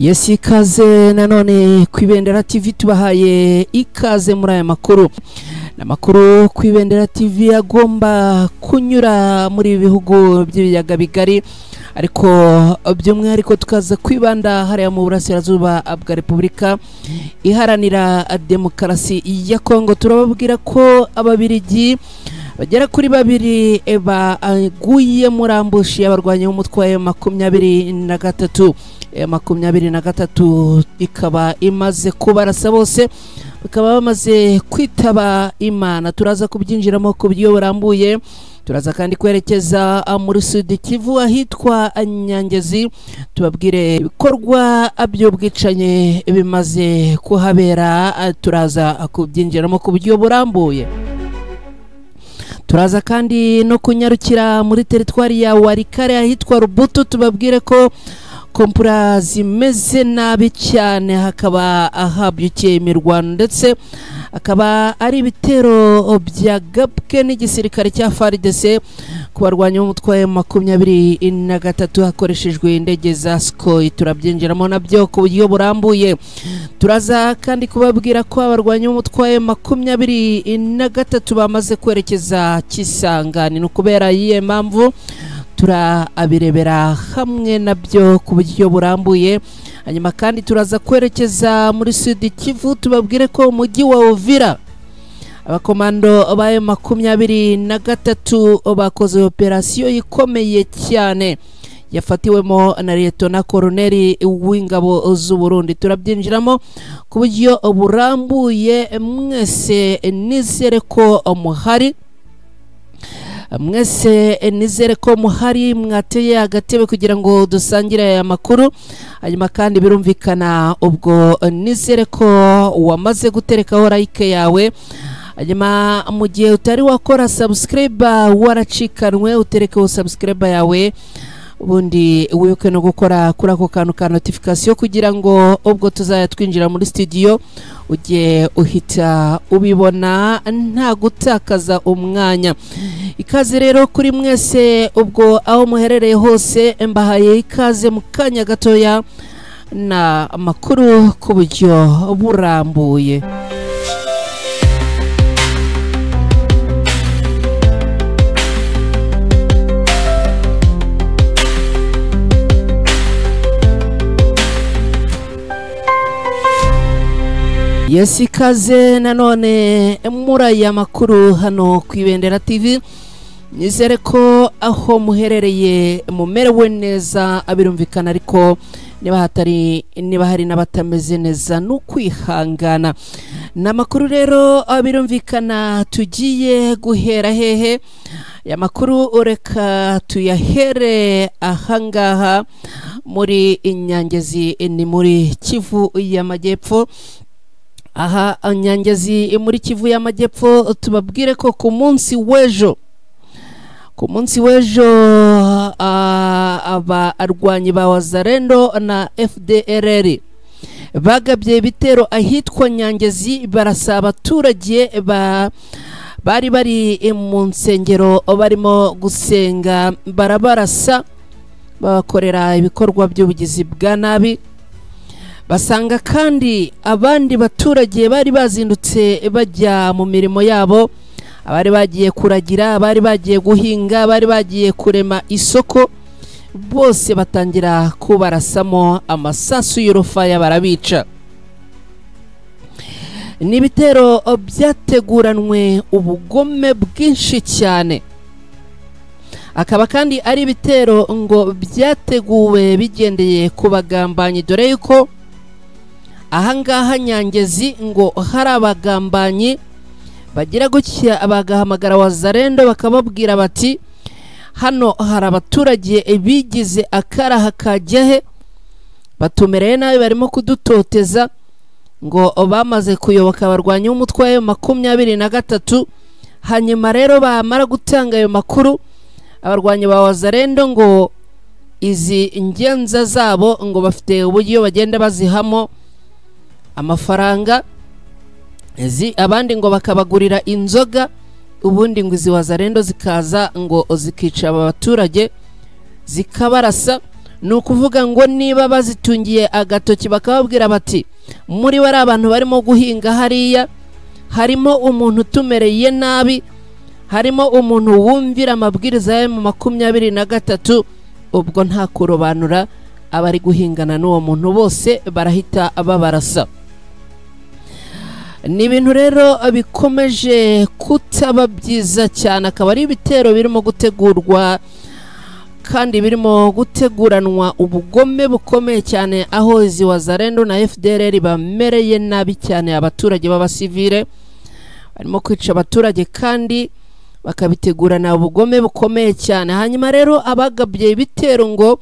Yesi ikaze nanone kwibendera TV tubahaye ikaze muri aya makuru. Namakuru kwibendera TV agomba kunyura muri bihugu by'ibiyaga bigari, ariko by'umwihariko tukaza kwibanda hariya mu burasirazuba bwa Repubulika Iharanira Demokarasi ya Kongo. Turababwira ko ababirigi bagera kuri babiri baguye muri ambushi y'abarwanyi b'umutwe wa 23. 23 ikaba imaze kubarasa bose, bakaba bamaze kwitaba Imana. Turaza kubyinjiramo ku buryo burambuye. Turaza kandi kwerekeza muri Sud Kivu ahitwa Nyangezi, tubabwire ibikorwa by'ubwicanye bimaze kuhabera. Turaza kubyinjiramo ku buryo burambuye. Turaza kandi no kunyarukira muri teritwari ya Warikare ahitwa Rubutu, tubabwire ko kompura zimeze nabi cyane, hakaba ahabyukiye imirwano ndetse akaba ari ibitero byagabwe n'igisirikare cya FARDC ku barwanyi b'umutwe wa 23 hakoreshejwe indege za Sukhoi. Turabyinjiramo nabyo ku buryo burambuye. Turaza kandi kubabwira ko abarwanyi b'umutwe wa 23 bamaze kwerekeza Kisangani, no kubera iye mpamvu turabirebera hamwe nabyo ku buryo burambuye. Hanyuma kandi turaza kwerekeza muri Sud Kivu, tubabwire ko umujyi wa Uvira abakomando ba 23 bakoze operasiyo ikomeye cyane yafatiwemo na Lieutenant Colonel w'ingabo z'u Burundi. Turabyinjiramo ku buryo burambuye. Mwese nizere ko muhari, mwese nizere ko muhari mwateye agatebe kugira ngo dusangire aya makuru. Hanyuma kandi birumvikana ubwo nizere ko wamaze guterekaho like yawe. Hanyuma mu gihe utari wakora subscribe waracikanwe, uterekeho subscribe yawe, ubundi wibuke no gukora kuri ako kantu ka notification kugira ngo ubwo tuzaya twinjira muri studio ujye uhita ubibona nta gutakaza umwanya. Ikaze rero kuri mwese ubwo aho muherereye hose, mbahaye ikaze mu kanya gatoya na makuru ku buryo burambuye. Yesi ikaze nanone muri aya makuru hano kwibendera TV. Nizere ko aho muherereye mumerewe neza, abirumvikana, ariko niba hari n'abatameze neza n'ukwihangana. Namakuru rero abirumvikana tugiye guhera hehe? Ya makuru ureka tuyahere ahangaha muri Nyangezi, ni muri Kivu y'Amajyepfo. Aha Nyangezi muri Kivu y'Amajyepfo, tubabwire ko ku munsi w'ejo aba arwanyi ba Wazalendo na FDLR bagabye ibitero ahitwa Nyangezi, barasa abaturage bari mu nsengero barimo gusenga, barabarasa bakorera ibikorwa by'ubugizi bwa nabi. Basanga kandi abandi baturage bari bazindutse bajya mu mirimo yabo, abari bagiye kuragira, abari bagiye guhinga, abari bagiye kurema isoko, bose batangira kubarasamo amasasu y'urufaya barabica. Nibitero byateguranwe ubugome bwinshi cyane, akaba kandi ari ibitero ngo byateguwe bigendeye ku bagambanyi, dore yuko ahangaha Nyangezi ngo hari abagambanyi bagira gutya bagahamagara Wazalendo bakababwira bati hano hari abaturage bigize akaraha kajyahe, batumereye nabi, barimo kudutoteza, ngo bamaze kuyoboka abarwanyi b'umutwe wa 23. Hanyuma rero bamara gutanga ayo makuru, abarwanyi ba Wazalendo ngo izi ngenza zabo ngo bafite uburyo bagenda bazihamo amafaranga, abandi ngo bakabagurira inzoga, ubundi ngo izi Wazalendo zikaza ngo zikica abaturage zikabarasa, ni ukuvuga ngo niba bazitungiye agatoki bakababwira bati muri bari abantu barimo guhinga hariya harimo umuntu utumereye nabi, harimo umuntu wumvira amabwiriza ya M23, ubwo nta kurobanura abari guhingana n'uwo muntu bose barahita babarasa. Ni ibintu rero bikomeje kutaba byiza cyane, akaba ari ibitero birimo gutegurwa kandi birimo guteguranwa ubugome bukomeye cyane, aho izi Wazalendo na FDLR bamereye nabi cyane abaturage b'abasivile, barimo kwica abaturage kandi bakabitegurana ubugome bukomeye cyane. Hanyuma rero abagabye ibitero ngo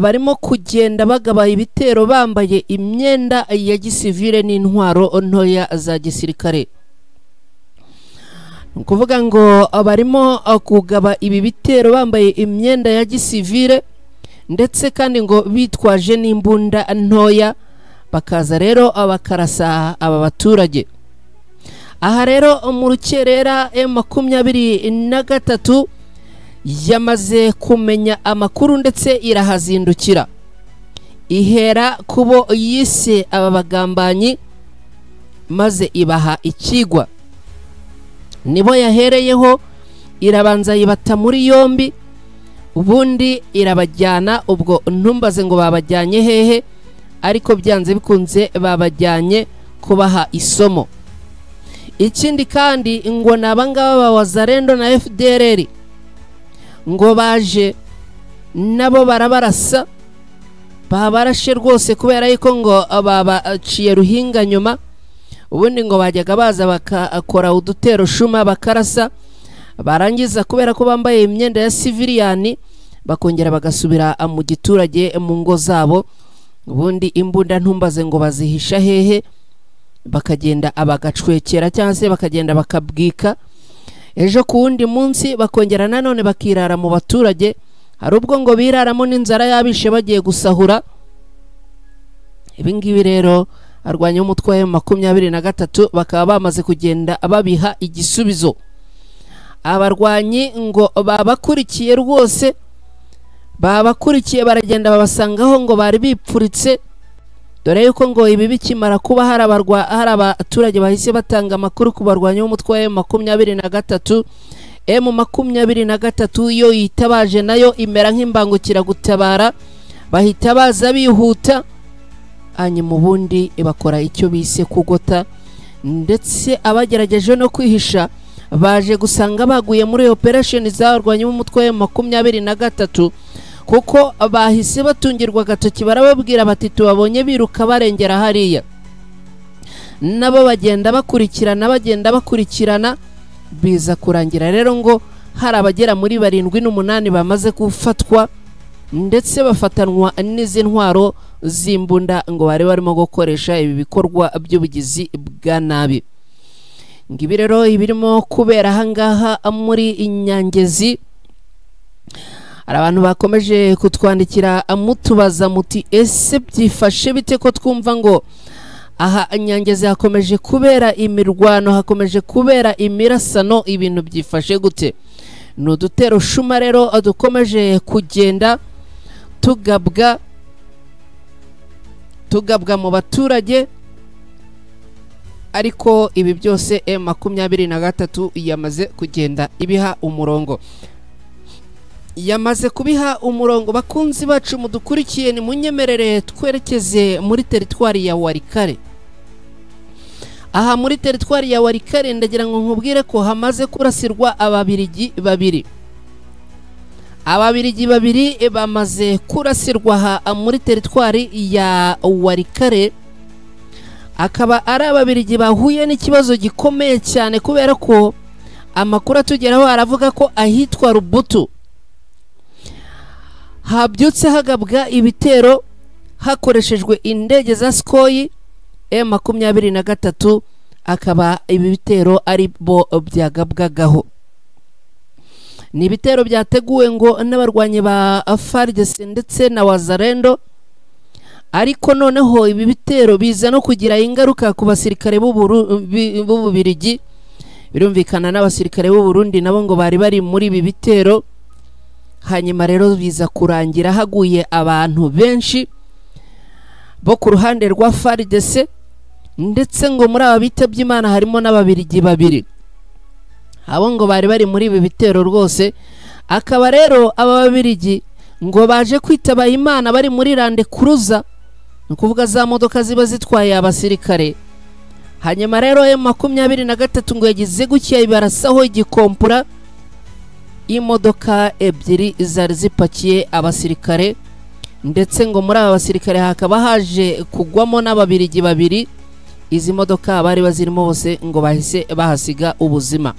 barimo kugenda bagaba ibitero bambaye imyenda ya gisivile n'intwaro ntoya za gisirikare. Kuvuga ngo barimo kugaba ibi bitero bambaye imyenda ya gisivile ndetse kandi ngo bitwaje n'imbunda ntoya, bakaza rero bakarasa aba baturage. Aha rero mu rukerera M23 yamaze kumenya amakuru ndetse irahazindukira, ihera kubo yise aba bagambanyi maze ibaha ikigwa. Nibo yahereyeho irabanza yibata muri yombi, ubundi irabajyana. Ubwo ntumbaze ngo babajyanye hehe, ariko byanze bikunze babajyanye kubaha isomo. Ikindi kandi ngo nabangaba ba Wazalendo na FDLR ngo baje nabo barabarasa, babarashe rwose kubera yuko ngo babaciye ruhinga nyuma. Ubundi ngo bajyaga baza bakakora udutero shuma bakarasa, barangiza kubera ko bambaye imyenda ya civilian bakongera bagasubira mu giturage mu ngo zabo. Ubundi imbunda ntumbaze ngo bazihisha hehe, bakagenda abagacwekera cyangwa se bakagenda bakabwika. Ejo ku wundi munsi bakongera nanone bakirara mu baturage, hari ubwo ngo biraramo n'inzara yabishe bagiye gusahura. Ibi ngibi rero arwanya umutwe wa M23 bakaba bamaze kugenda babiha igisubizo. Abarwanyi ngo babakurikiye rwose, babakurikiye baragenda babasangaho ngo bari bipfuritse, dore yuko ngo ibi bikimara kuba hari abaturage bahise batanga amakuru ku barwanyi b'umutwe wa M23. M23 yo yitabaje nayo imera nk'imbangukira gutabara, bahita baza bihuta, hanyuma ubundi bakora icyo bise kugota, ndetse abagerageje no kwihisha baje gusanga baguye muri operation z'abarwanyi b'umutwe wa M23, kuko bahise batungirwa agatoki barababwira bati tubabonye biruka barengera hariya. Nabo bagenda bakurikirana biza kurangira rero ngo hari abagera muri 78 bamaze gufatwa, ndetse bafatanwa n'izi ntwaro z'imbunda ngo bari barimo gukoresha ibi bikorwa by'ubugizi bwa nabi. Ngibi rero ibirimo kubera ahangaha muri Inyangezi. Hari abantu bakomeje kutwandikira mutubaza muti ese byifashe bite ko twumva ngo aha Inyangezi hakomeje kubera imirwano, hakomeje kubera imirasano, ibintu byifashe gute? N'udutero shuma rero dukomeje kugenda tugabwa mu baturage, ariko ibi byose M23 yamaze kugenda ibiha umurongo. Yamaze kubiha umurongo. Bakunzi bacu mudukurikiye, ni munyemerere twerekeze muri teritwari ya Walikale. Aha muri teritwari ya Walikale ndagira ngo nkubwire ko hamaze kurasirwa ababirigi babiri bamaze kurasirwa muri teritwari ya Walikale. Akaba ari ababirigi bahuye n'ikibazo gikomeye cyane, kubera ko amakuru atugeraho aravuga ko ahitwa Rubutu habyutse hagabwa ibitero hakoreshejwe indege za Sukhoi M23, akaba ibi bitero ari bo byagabwagaho. Ni ibitero byateguwe ngo n'abarwanyi ba FARDC ndetse na Wazalendo, ariko noneho ibi bitero biza no kugira ingaruka ku basirikare b'Ububirigi. Birumvikana n'abasirikare b'u Burundi nabo ngo bari muri ibi bitero, hanyuma rero biza kurangira haguye abantu benshi bo ku ruhande rwa FARDC, ndetse ngo muri aba bitabye Imana harimo n'ababirigi babiri, abo ngo bari bari muri ibi bitero rwose. Akaba rero aba babirigi ngo baje kwitaba Imana bari muri Land Cruiser, nukuvuga za modoka ziba zitwaye abasirikare. Hanyuma rero M23 ngo yagize gutya ibarasaho igikompura imodoka ebyiri zari zipakiye abasirikare, ndetse ngo muri aba basirikare hakaba haje kugwamo n'ababirigi babiri. Izi modoka bari bazirimo bose ngo bahise bahasiga ubuzima.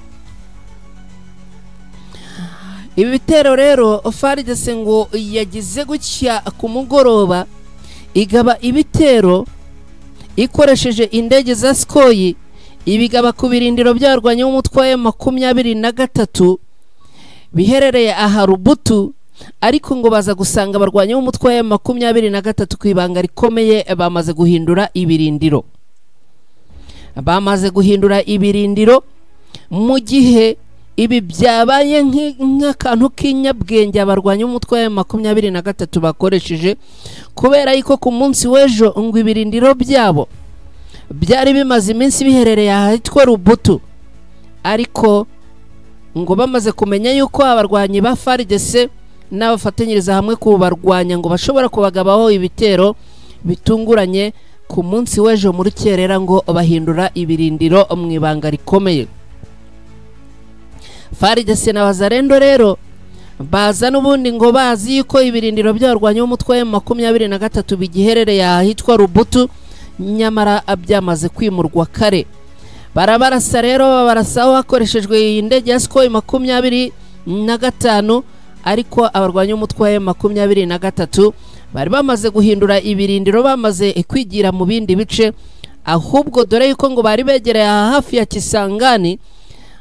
Ibi bitero rero FARDC ngo yagize gutya ku mugoroba igaba ibitero ikoresheje indege za Sukhoi, ibigaba ku birindiro by'abarwanyi b'umutwe wa M23 biherereye aha Rubutu, ariko ngo baza gusanga abarwanyi b'umutwe wa M23 ku ibanga rikomeye bamaze guhindura ibirindiro. Mu gihe ibi byabaye nk'akantu k'inyabwenge abarwanyi b'umutwe wa M23 bakoresheje, kubera yuko ku munsi w'ejo ngo ibirindiro byabo byari bimaze iminsi biherereye ahitwa Rubutu, ariko ngo bamaze kumenya yuko abarwanyi ba FARDC n'abafatanyiriza hamwe kubarwanya ngo bashobora kubagabaho ibitero bitunguranye, ku munsi w'ejo muri kerera ngo bahindura ibirindiro mu ibanga rikomeye. FARDC na Wazalendo rero baza n'ubundi ngo bazi yuko ibirindiro by'abarwanyi b'umutwe wa M23 bigiherereye ahitwa Rubutu, nyamara byamaze kwimurwa kare. Barabarasa rero babarasaho hakoreshejwe indege ya Sukhoi 25, ariko abarwanyi b'umutwe wa M23 bari bamaze guhindura ibirindiro, bamaze kwigira mu bindi bice, ahubwo dore yuko ngo bari begereye hafi ya Kisangani.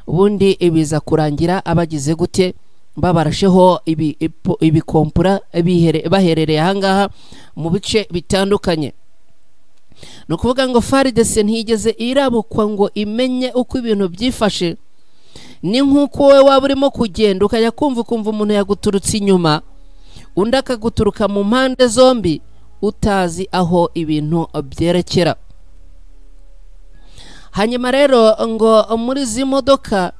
Ubundi ibiza kurangira abagize gute babarasheho ibikompura baherereye ahangaha mu bice bitandukanye. No kuvuga ngo FARDC ntigeze irabukwa ngo imenye uko ibintu byifashe. Ni nkuko we waba urimo kugenda ukajya kumva umuntu yaguturutse inyuma, undi akaguturuka mu mpande zombi, utazi aho ibintu byerekera. Hanyuma rero ngo muri zi modoka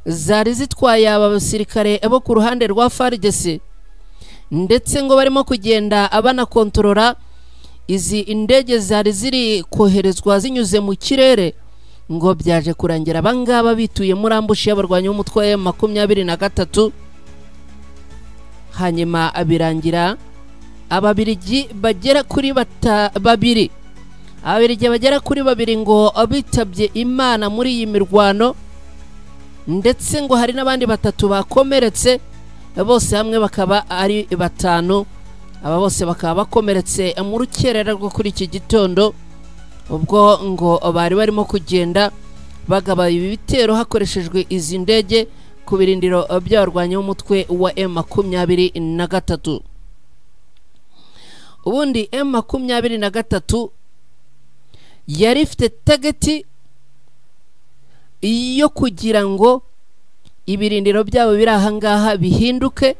zari zitwaye aba basirikare bo ku ruhande rwa FARDC, ndetse ngo barimo kugenda abanakontorora izi indege zari ziri koherezwa zinyuze mu kirere, ngo byaje kurangira abangaba bituye muri ambushi y'abarwanyi b'umutwe wa M23. Hanyuma abirangira ababirigi bagera kuri babiri ngo bitabye Imana muri iyi mirwano, ndetse ngo hari n'abandi batatu bakomeretse, bose hamwe bakaba ari batanu. Aba bose bakaba bakomeretse mu rukerera rwo kuri iki gitondo, ubwo ngo bari barimo kugenda bagaba ibi bitero hakoreshejwe izi ndege ku birindiro by'abarwanyi b'umutwe wa M23. Ubundi M23 yari ifite tageti iyo kugira ngo ibirindiro byabo biri ahangaha bihinduke,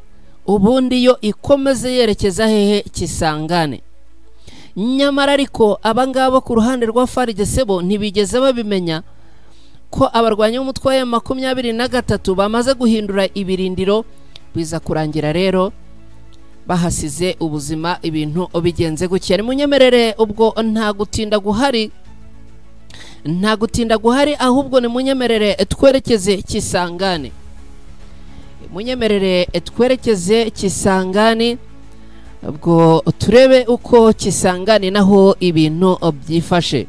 ubundi yo ikomeze yerekeza hehe Kisangane. Nyamara ariko abangabo ku ruhande rwa FARDC bo ntibigeze babimenya ko abarwanyi b'umutwe wa M23 bamaze guhindura ibirindiro. Biza kurangira rero bahasize ubuzima, ibintu bigenze gutya. Ni munyemerere ubwo nta gutinda guhari, ahubwo ni munyemerere twerekeze Kisangane. Twerekeze Kisangane, ubwo turebe uko Kisangane naho ibintu byifashe.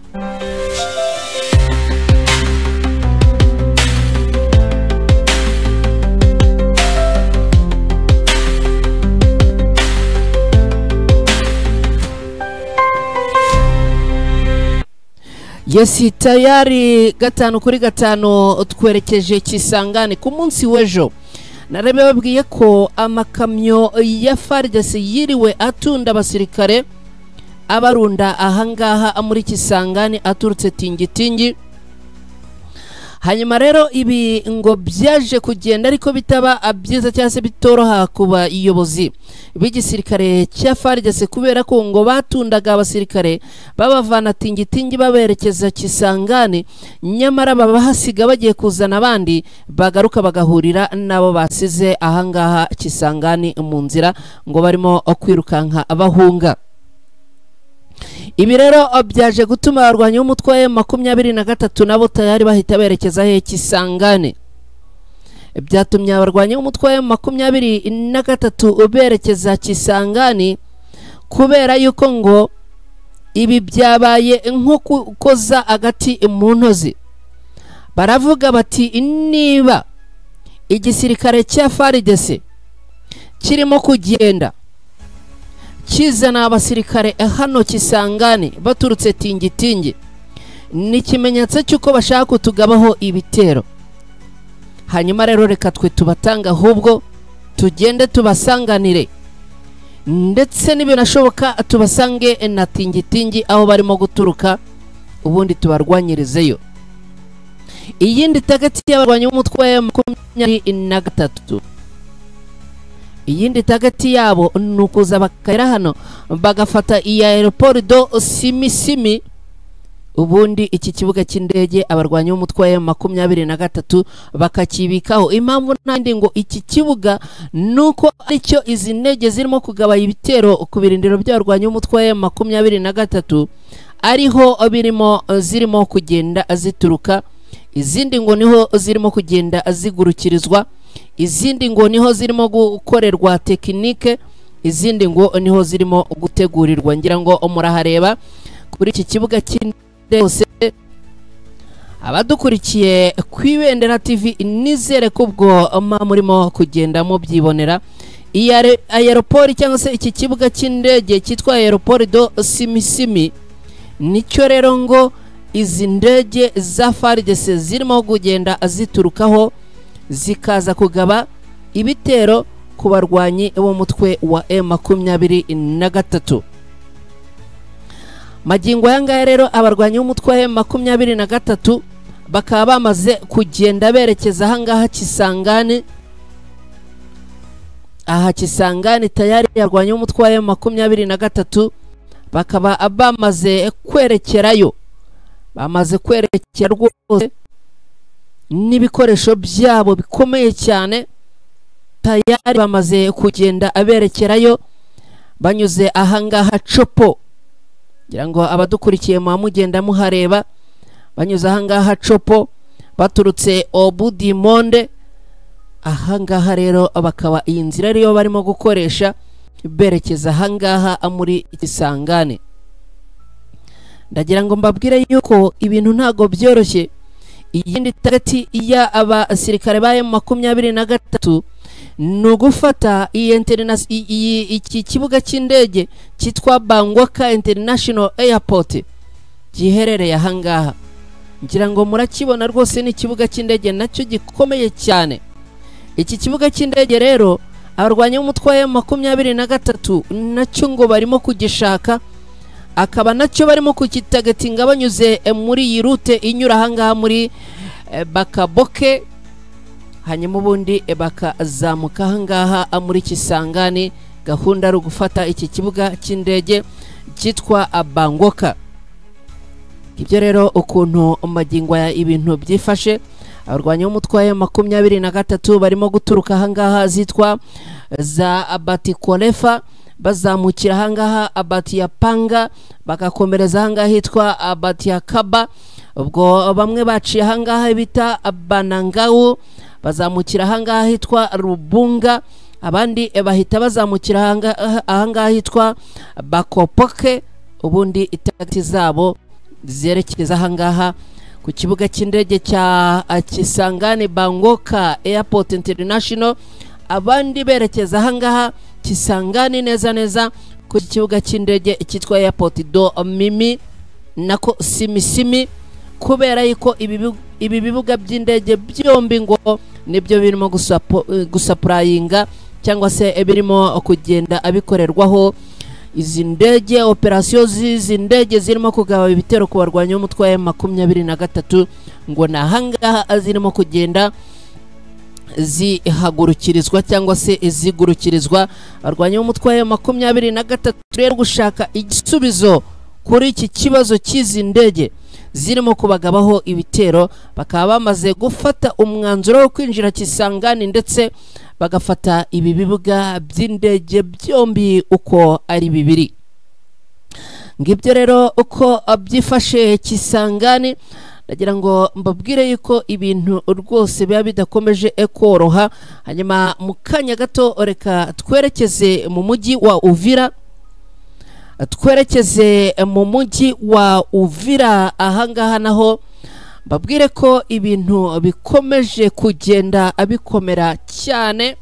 Yesi tayari 5-5 twerekeje Kisangane. Ku munsi w'ejo narebe babwiye ko amakamyo ya FARDC yiriwe atunda abasirikare abarunda ahangaha muri Kisangane aturutse tingitingi. hanyuma rero ibi ngo byaje kugenda ariko bitaba byiza cyangwa se bitoroha ku bayobozi b'igisirikare cya FARDC kubera ko ngo batundaga abasirikare babavana tingitingi baberekeza Kisangani, nyamara babahasiga bagiye kuzana abandi bagaruka bagahurira nabo basize ahangaha Kisangani mu nzira ngo barimo kwirukanka abahunga. Ibi rero byaje gutuma abarwanyi b'umutwe wa M23 nabo tayari bahita berekeza he Kisangani. Byatumye abarwanyi b'umutwe wa M23 berekeza Kisangani kubera yuko ngo ibi byabaye nko kukoza agati mu ntozi. Baravuga bati niba igisirikare cya FARDC kirimo kugenda kizana abasirikare hano Kisangani baturutse tingitingi, ni ikimenyetso cy'uko bashaka kutugabaho ibitero. Hanyuma rero reka twe tubatanga, ahubwo tugende tubasanganire ndetse n'ibinashoboka tubasange na tingitingi aho barimo guturuka, ubundi tubarwanyirizeyo. Iyindi tageti y'abarwanyi b'umutwe wa M23, iyindi tageti yabo nukuza bakayira hano bagafata iya aeroport do Simisimi, ubundi iki kibuga cy'indege abarwanyi b'umutwe wa M23 bakakibikaho. Impamvu nandi ngo iki kibuga nuko aricyo izi ndege zirimo kugaba ibitero ku birindiro by'abarwanyi b'umutwe wa M23 ariho zirimo kugenda zituruka, izindi ngo niho zirimo kugenda zigurukirizwa, izindi ngo niho zirimo gukorerwa tekinike, izindi ngo niho zirimo gutegurirwa. Ngira ngo murahareba kuri iki kibuga cy'indege. Abadukurikiye ku Ibendera TV nizere ko ubwo murimo kugenda mubyibonera. Iyi aeroport cyangwa se iki kibuga cy'indege cyitwa aeroport do Simisimi, nicyo rero ngo izi ndege za FARDC zirimo kugenda ziturukaho zikaza kugaba ibitero ku barwanyi b'umutwe wa M23. Magingo yanga rero abarwanyi b'umutwe wa M23 bakaba bamaze kugenda berekeza ahangaha Kisangani. Aha Kisangani tayari abarwanyi b'umutwe wa M23 bakaba bamaze kwerekerayo, bamaze kwerekera rwose n'ibikoresho byabo bikomeye cyane. Tayari bamaze kugenda aberekerayo banyuze ahangaha Chopo, ngira ngo abadukurikiye mugenda muhareba, banyuze ahangaha Chopo baturutse Obudi Monde. Ahangaha rero bakaba iyi nzira ariyo barimo gukoresha berekeza ahangaha muri Kisangani. Ndagira ngo mbabwire yuko ibintu ntago byoroshye. Iyindi tageti ya abasirikare ba M23 nugufata iki kibuga cy'indege cyitwa Bangwaka International Airport giherereye ahangaha. Ngira ngo murakibona rwose ni ikibuga cy'indege nacyo gikomeye cyane. Iki kibuga cy'indege rero abarwanyi b'umutwe wa M23 nacyo ngo barimo kugishaka, akaba nacyo barimo kukitagetinga banyuze muri iyi route inyura ahangaha muri Bakaboke, hanyuma ubundi bakazamuka ahangaha muri Kisangani. Gahunda ari gufata iki kibuga cy'indege cyitwa Bangwaka. Ibyo rero ukuntu magingo ya ibintu byifashe, abarwanyi b'umutwe wa M23 barimo guturuka ahangaha zitwa za Abati Kolefa, bazamukira ahangaha Abati ya Panga, bagakomereza ahangaha hitwa Abati ya Kaba. Ubwo bamwe baciye ahangaha bita Banangau, bazamukira ahangaha hitwa Rubunga, abandi bahita bazamukira ahangaha hitwa Bakopoke, ubundi itagati zabo zerekeza ahangaha ku kibuga cy'indege cya Kisangani Bangwaka Airport International, abandi berekeza ahangaha Kisangani neza ku kibuga cy'indege cyitwa Airport do Mimi nako Simisimi, kubera yuko ibi bibuga by'indege byombi ngo nibyo birimo gusapurayinga cyangwa se birimo kugenda abikorerwaho izi ndege operasiyo z'izi ndege zirimo kugaba ibitero ku barwanyi b'umutwe wa M23 ngo nahangaha zirimo kugenda zihagurukirizwa cyangwa se zigurukirizwa barwanyi b'umutwe wa M23 rero gushaka igisubizo kuri iki kibazo cy'izi ndege zirimo kubagabaho ibitero. Bakaba bamaze gufata umwanzuro wo kwinjira Kisangani ndetse bagafata ibi bibuga by'indege byombi uko ari bibiri. Ngibyo rero uko byifashe Kisangani, ndagira ngo mbabwire yuko ibintu rwose biba bidakomeje koroha. Hanyuma mu kanya gato reka twerekeze mu mujyi wa Uvira, ahangaha naho mbabwire ko ibintu bikomeje kugenda abikomera cyane,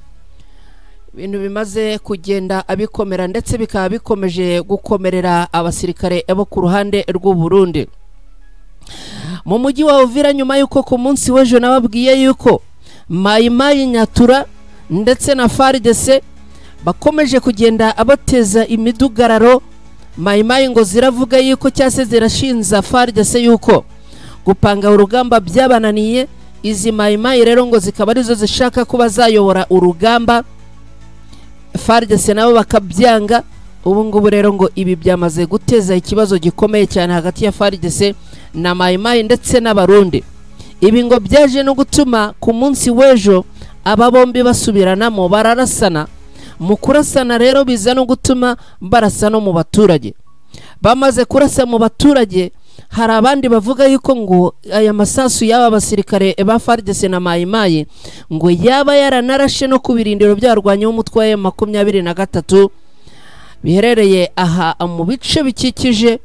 ibintu bimaze kugenda abikomera ndetse bikaba bikomeje gukomerera abasirikare bo ku ruhande rw'u Burundi. Mu mujyi wa Uvira nyuma yuko ku munsi w'ejo nababwiye yuko Mayimayi Nyatura ndetse na FARDC bakomeje kugenda abateza imidugararo. Mayimayi ngo ziravuga yuko cyase zirashinza FARDC yuko gupanga urugamba byabananiye. Izi Mayimayi rero ngo zikaba arizo zishaka kuba zayobora urugamba, FARDC nabo bakabyanga. Ubu ngubu rero ngo ibi byamaze guteza ikibazo gikomeye cyane hagati ya FARDC na Mayimayi ndetse n'abarundi. Ibi ngo byaje no gutuma ku munsi w'ejo aba bombi basubiranamo bararasana. Mu kurasana rero biza no gutuma barasa no mu baturage. Bamaze kurasa mu baturage, hari abandi bavuga yuko ngo aya masasu y'aba basirikare ba FARDC na Mayimayi ngo yaba yaranarashe no ku birindiro by'abarwanyi b'umutwe wa M23 biherereye aha mu bice bikikije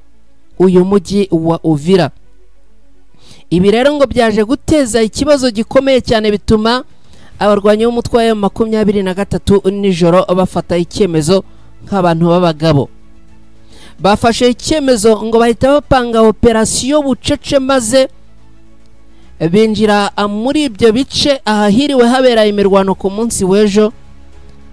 uyu mujyi wa Uvira. Ibi rero ngo byaje guteza ikibazo gikomeye cyane, bituma abarwanyi b'umutwe wa M23 nijoro bafata icyemezo nk'abantu b'abagabo. Bafashe icyemezo ngo bahita bapanga operasiyo bucece, maze binjira muri ibyo bice ahahiriwe habera imirwano ku munsi w'ejo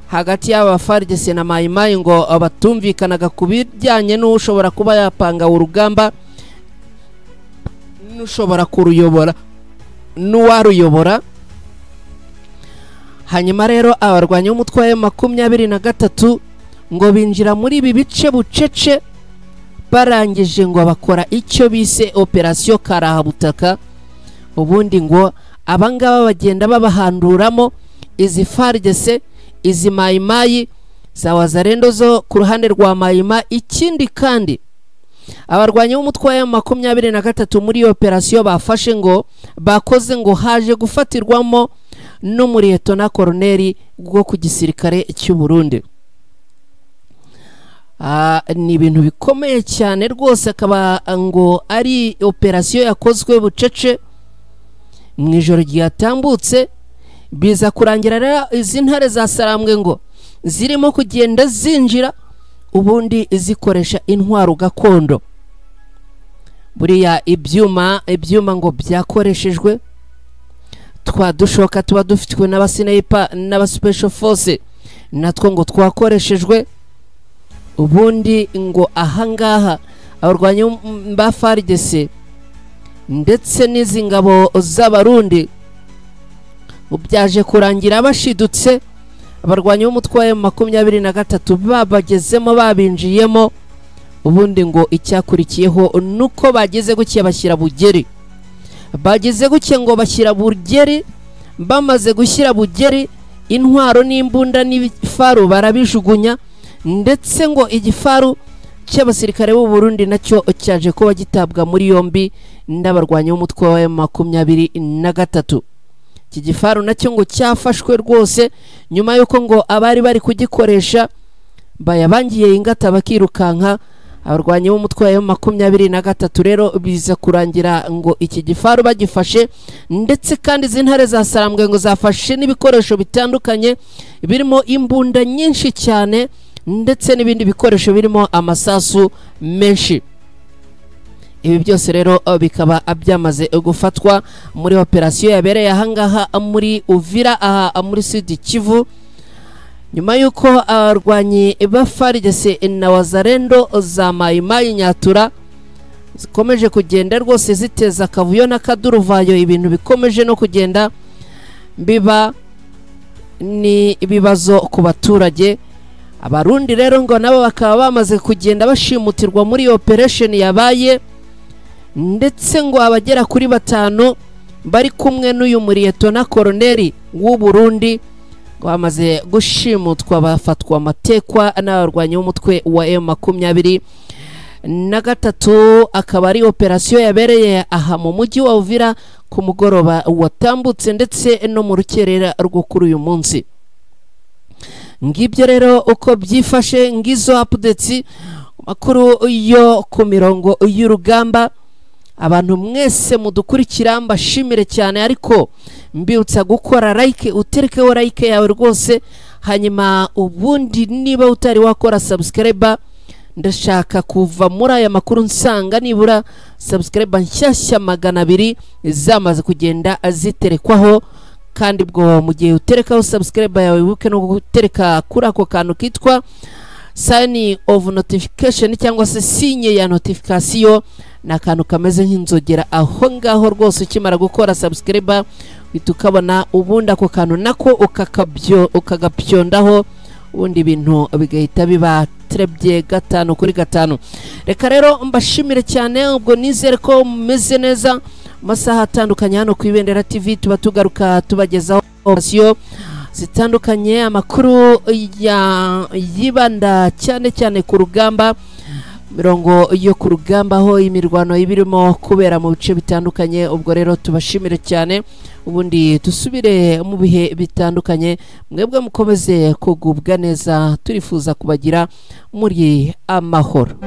hagati y'aba FARDC na Mayimayi ngo batumvikanaga ku bijyanye n'ushobora kuba yapanga urugamba n'ushobora kuruyobora n'uwaruyobora. Hanyuma rero abarwanyi b'umutwe wa M23 ngo binjira muri ibi bice bucece, barangije ngo bakora icyo bise operasiyo karahabutaka. Ubundi ngo abangaba bagenda babahanduramo izi FARDC, izi Mayimayi za Wazalendo zo ku ruhande rwa Mayima. Ikindi kandi abarwanyi b'umutwe wa M23 muri operasiyo bafashe ngo bakoze ngo haje gufatirwamo n'umuriyeto na koroneri bwo ku gisirikare cy'u Burundi. Ni ibintu bikomeye cyane rwose, akaba ngo ari operasiyo yakozwe bucece mu ijoro ryatambutse. Biza kurangira rero izi ntare za Sarambwe ngo zirimo kugenda zinjira ubundi zikoresha intwaro gakondo. Buriya ibyuma ngo byakoreshejwe, twadushoka tuba dufitwe n'abasniper n'aba special force natwo ngo twakoreshejwe. Ubundi ngo ahangaha abarwanyi ba FARDC ndetse n'izi ngabo z'abarundi byaje kurangira bashidutse. Abarwanyi b'umutwe wa M23 babagezemo babinjiyemo. Ubundi ngo icyakurikiyeho nuko bageze guke bashyira bugeri, bageze guke ngo bashyira bugeri. Bamaze gushyira bugeri, intwaro n'imbunda n'ifaru barabijugunya, ndetse ngo igifaru cy'abasirikare b'u Burundi nacyo cyaje kuba gitabwa muri yombi n'abarwanyi b'umutwe wa M23. Iki gifaru nacyo ngo cyafashwe rwose nyuma yuko ngo abari bari kugikoresha bayabangiye ingata bakirukanka. Abarwanyi b'umutwe wa M23 rero biza kurangira ngo iki gifaru bagifashe, ndetse kandi z'intare za Sarambwe ngo zafashe n'ibikoresho bitandukanye birimo imbunda nyinshi cyane ndetse n'ibindi bikoresho birimo amasasu menshi. Ibi byose rero bikaba byamaze gufatwa muri operasiyo yabereye ahangaha muri Uvira, aha muri Sud Kivu. nyuma yuko abarwanyi ba FARDC na Wazalendo za Mayimayi Nyatura zikomeje kugenda rwose ziteza akavuyo n'akaduruvayo, ibintu bikomeje no kugenda biba ni ibibazo ku baturage. Abarundi rero ngo nabo bakaba bamaze kugenda bashimutirwa muri operation yabaye, ndetse ngo abagera kuri 5 bari kumwe n'uyu muriyeto na koroneri w'u Burundi bamaze gushimutwa bafatwa amatekwa n'abarwanyi b'umutwe wa M23. Akaba ari operation yabereye aha mu mujyi wa Uvira ku mugoroba watambutse ndetse no mu rukerera rwo kuri uyu munsi. Ngibyo rero uko byifashe, ngizo updates makuru yo ku mirongo y'urugamba. Abantu mwese mudukurikira mbashimire cyane, ariko mbiutsa gukora like, uterekeho like yawe rwose, hanyuma ubundi niba utari wakora subscribe, ndashaka kuva muri aya makuru nsanga nibura subscribe nshyashya 200 zamaze kugenda aziterekwaho. Kandi bwo mu gihe uterekaho subscribe yawe wibuke no gutereka kuri ako kantu kitwa sign of notification cyangwa se sinye ya notification, na kantu kameze nk'inzogera aho ngaho rwose ukimara gukora subscribe bitukabona ubundi ako kantu nako ukagapyondaho, ubundi ibintu bigahita biba trebye 5 kuri 5. Reka rero mbashimire cyane, ubwo nizere ko mumeze neza. Masaha atandukanye hano ku Ibendera TV tuba tugaruka tubagezaho operasiyo zitandukanye, amakuru yibanda cyane ku rugamba, mirongo yo ku rugamba aho imirwano ibirimo kubera mu bice bitandukanye. Ubwo rero tubashimire cyane, ubundi dusubire mu bihe bitandukanye. Mwebwe mukomeze kugubwa neza, turifuza kubagira muri amahoro.